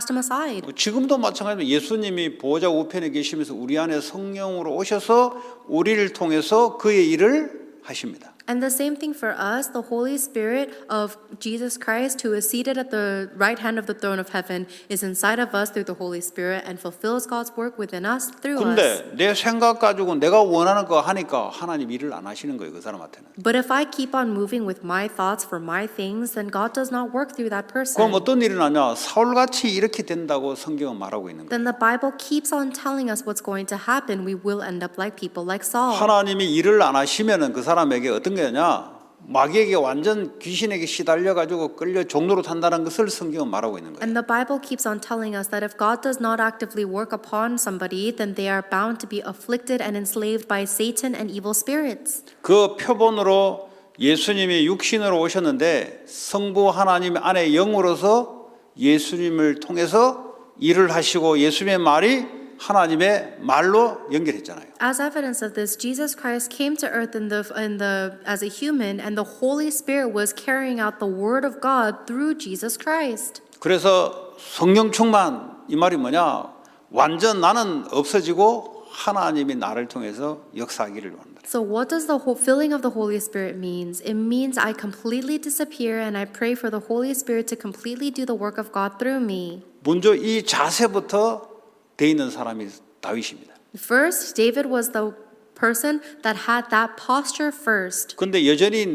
him aside. 지금도 마찬가지로 예수님이 보호자 우편에 계시면서 우리 안에 성령으로 오셔서 우리를 통해서 그의 일을 하십니다. And the same thing for us, the Holy Spirit of Jesus Christ, who is seated at the right hand of the throne of heaven, is inside of us through the Holy Spirit and fulfills God's work within us through us. 근데 내 생각 가지고 내가 원하는 거 하니까 하나님 일을 안 하시는 거예요, 그 사람한테는. But if I keep on moving with my thoughts for my things, then God does not work through that person. 그럼 어떤 일이 나냐? 사울같이 이렇게 된다고 성경은 말하고 있는 거예요. Then the Bible keeps on telling us what's going to happen. We will end up like people like Saul. 하나님이 일을 안 하시면은 그 사람에게 어떤 게냐? 마귀에게 완전 귀신에게 시달려 가지고 끌려 종로로 탄다는 것을 성경은 말하고 있는 거예요. And the Bible keeps on telling us that if God does not actively work upon somebody, then they are bound to be afflicted and enslaved by Satan and evil spirits. 그 표본으로 예수님이 육신으로 오셨는데 성부 하나님 안에 영으로서 예수님을 통해서 일을 하시고 예수님의 말이 하나님의 말로 연결했잖아요. As evidence of this, Jesus Christ came to earth as a human, and the Holy Spirit was carrying out the word of God through Jesus Christ. 그래서 성령 충만 이 말이 뭐냐? 완전 나는 없어지고 하나님이 나를 통해서 역사하기를 원한다. So what does the whole filling of the Holy Spirit means? It means I completely disappear and I pray for the Holy Spirit to completely do the work of God through me. 먼저 이 자세부터 돼 있는 사람이 다윗입니다. First, David was the person that had that posture first. 근데 여전히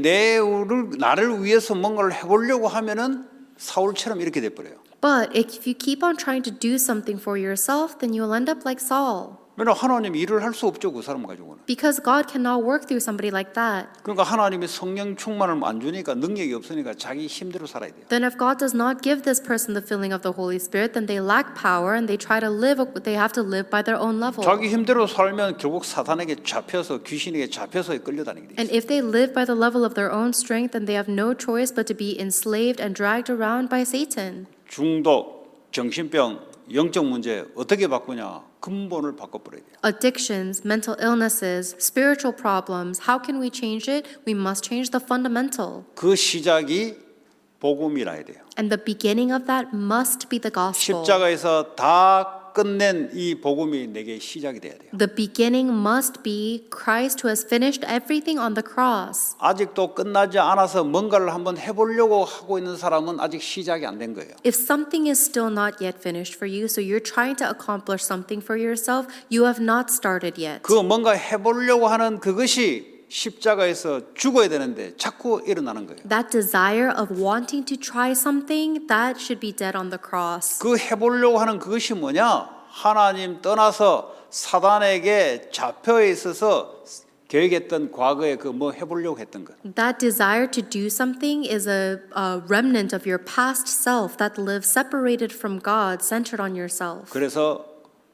나를 위해서 뭔가를 해보려고 하면은 사울처럼 이렇게 돼버려요. But if you keep on trying to do something for yourself, then you'll end up like Saul. 왜냐하면 하나님이 일을 할 수 없죠, 그 사람 가지고는. Because God cannot work through somebody like that. 그러니까 하나님이 성령 충만을 안 주니까 능력이 없으니까 자기 힘대로 살아야 돼요. Then if God does not give this person the filling of the Holy Spirit, then they lack power and they have to live by their own level. 자기 힘대로 살면 결국 사탄에게 잡혀서 귀신에게 잡혀서 끌려다니게 돼요. And if they live by the level of their own strength, then they have no choice but to be enslaved and dragged around by Satan. 중독, 정신병, 영적 문제 어떻게 바꾸냐? 근본을 바꿔버려야 돼요. Addictions, mental illnesses, spiritual problems, how can we change it? We must change the fundamental. 그 시작이 복음이라 해야 돼요. And the beginning of that must be the gospel. 십자가에서 다 끝낸 이 복음이 내게 시작이 돼야 돼요. The beginning must be Christ who has finished everything on the cross. 아직도 끝나지 않아서 뭔가를 한번 해보려고 하고 있는 사람은 아직 시작이 안 된 거예요. If something is still not yet finished for you, so you're trying to accomplish something for yourself, you have not started yet. 그 뭔가 해보려고 하는 그것이 십자가에서 죽어야 되는데 자꾸 일어나는 거예요. That desire of wanting to try something, that should be dead on the cross. 그 해보려고 하는 그것이 뭐냐? 하나님 떠나서 사단에게 잡혀 있어서 계획했던 과거에 그 뭐 해보려고 했던 것. That desire to do something is a remnant of your past self that lives separated from God, centered on yourself. 그래서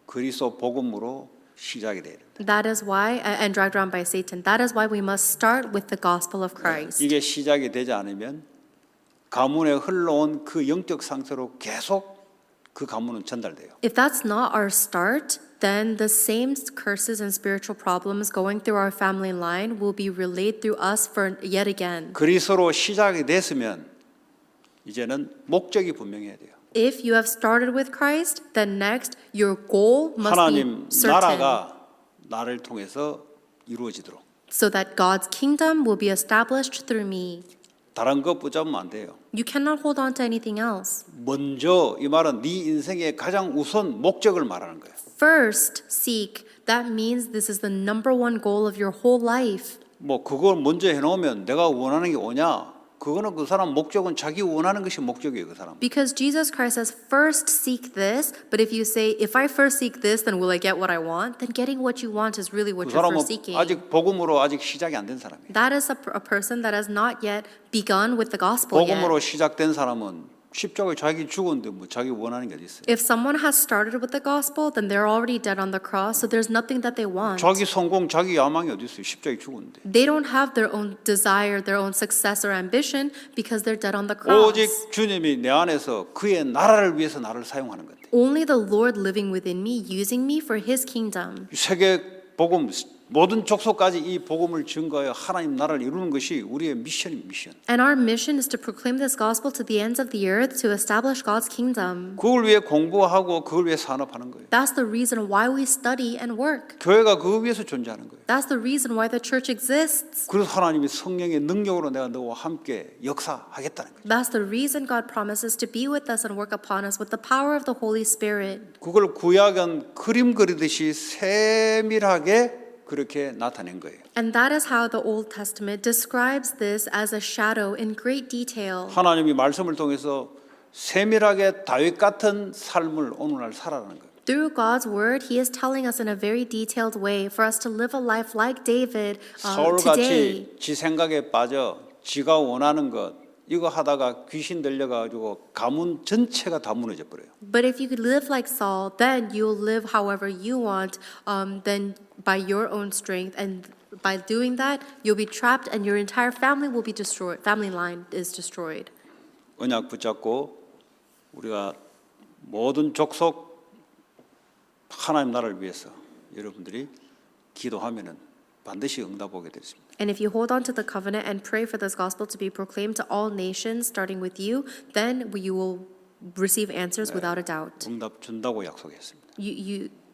그리스도 복음으로 시작이 돼요. That is why, and dragged around by Satan, that is why we must start with the gospel of Christ. 이게 시작이 되지 않으면 가문에 흘러온 그 영적 상태로 계속 그 가문은 전달돼요. If that's not our start, then the same curses and spiritual problems going through our family line will be relayed through us for yet again. 그리스도로 시작이 됐으면 이제는 목적이 분명해야 돼요. If you have started with Christ, then next your goal must 하나님 be certain, 나라가 나를 통해서 이루어지도록. so that God's kingdom will be established through me. 다른 거 붙잡으면 안 돼요. You cannot hold on to anything else. 먼저 이 말은 네 인생의 가장 우선 목적을 말하는 거예요. First, seek. That means this is the number one goal of your whole life. 뭐 그걸 먼저 해놓으면 내가 원하는 게 오냐? 그거는 그 사람 목적은 자기 원하는 것이 목적이에요, 그 사람. Because Jesus Christ says, first seek this, but if you say, if I first seek this, then will I get what I want? Then getting what you want is really what 그 you're 사람은 first seeking. 아직 복음으로 아직 시작이 안 된 사람이에요. That is a person that has not yet begun with the gospel yet. 복음으로 시작된 사람은 십자가에 자기 죽었는데 뭐 자기 원하는 게 어디 있어요? If someone has started with the gospel, then they're already dead on the cross, so there's nothing that they want. 자기 성공, 자기 야망이 어디 있어요? 십자가에 죽었는데. They don't have their own desire, their own success or ambition because they're dead on the cross. 오직 주님이 내 안에서 그의 나라를 위해서 나를 사용하는 건데. Only the Lord living within me, using me for His kingdom. 세계 복음 모든 족속까지 이 복음을 증거하여 하나님 나라를 이루는 것이 우리의 미션입니다. 미션. And our mission is to proclaim this gospel to the ends of the earth to establish God's kingdom. 그걸 위해 공부하고 그걸 위해 산업하는 거예요. That's the reason why we study and work. 교회가 그걸 위해서 존재하는 거예요. That's the reason why the church exists. 그래서 하나님이 성령의 능력으로 내가 너와 함께 역사하겠다는 거예요. That's the reason God promises to be with us and work upon us with the power of the Holy Spirit. 그걸 구약은 그림 그리듯이 세밀하게 그렇게 나타낸 거예요. And that is how the Old Testament describes this as a shadow in great detail. 하나님이 말씀을 통해서 세밀하게 다윗 같은 삶을 오늘날 살아가는 거예요. Through God's word, He is telling us in a very detailed way for us to live a life like David today. 서울같이 지 생각에 빠져 지가 원하는 것 이거 하다가 귀신 들려가지고 가문 전체가 다 무너져 버려요. But if you could live like Saul, then you'll live however you want, then by your own strength. And by doing that, you'll be trapped and your entire family will be destroyed. Family line is destroyed. 언약 붙잡고 우리가 모든 족속 하나님 나라를 위해서 여러분들이 기도하면은 반드시 응답 오게 되습니다. And if you hold on to the covenant and pray for this gospel to be proclaimed to all nations, starting with you, then you will receive answers without a doubt. 응답 준다고 약속했습니다.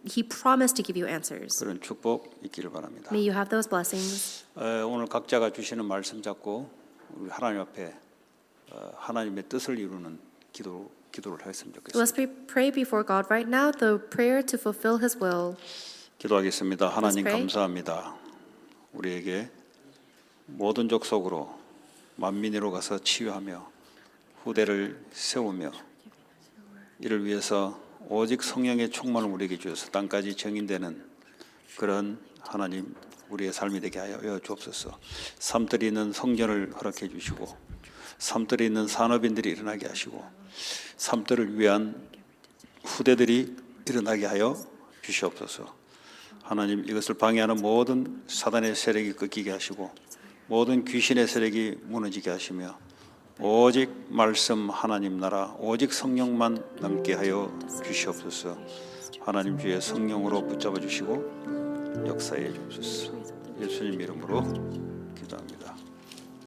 He promised to give you answers. 그런 축복 있기를 바랍니다. May you have those blessings. 오늘 각자가 주시는 말씀 잡고 우리 하나님 앞에 하나님의 뜻을 이루는 기도를 했으면 좋겠습니다. Let's pray before God right now, the prayer to fulfill His will. 기도하겠습니다. 하나님 pray. 감사합니다. 우리에게 모든 족속으로 만민으로 가서 치유하며 후대를 세우며 이를 위해서 오직 성령의 충만을 우리에게 주셔서 땅까지 정인되는 그런 하나님 우리의 삶이 되게 하여 주옵소서. 삶들이 있는 성전을 허락해 주시고 삶들이 있는 산업인들이 일어나게 하시고 삶들을 위한 후대들이 일어나게 하여 주시옵소서. 하나님 이것을 방해하는 모든 사단의 세력이 꺾이게 하시고 모든 귀신의 세력이 무너지게 하시며 오직 말씀 하나님 나라 오직 성령만 남게 하여 주시옵소서. 하나님 주의 성령으로 붙잡아 주시고 역사해 주옵소서. 예수님 이름으로 기도합니다.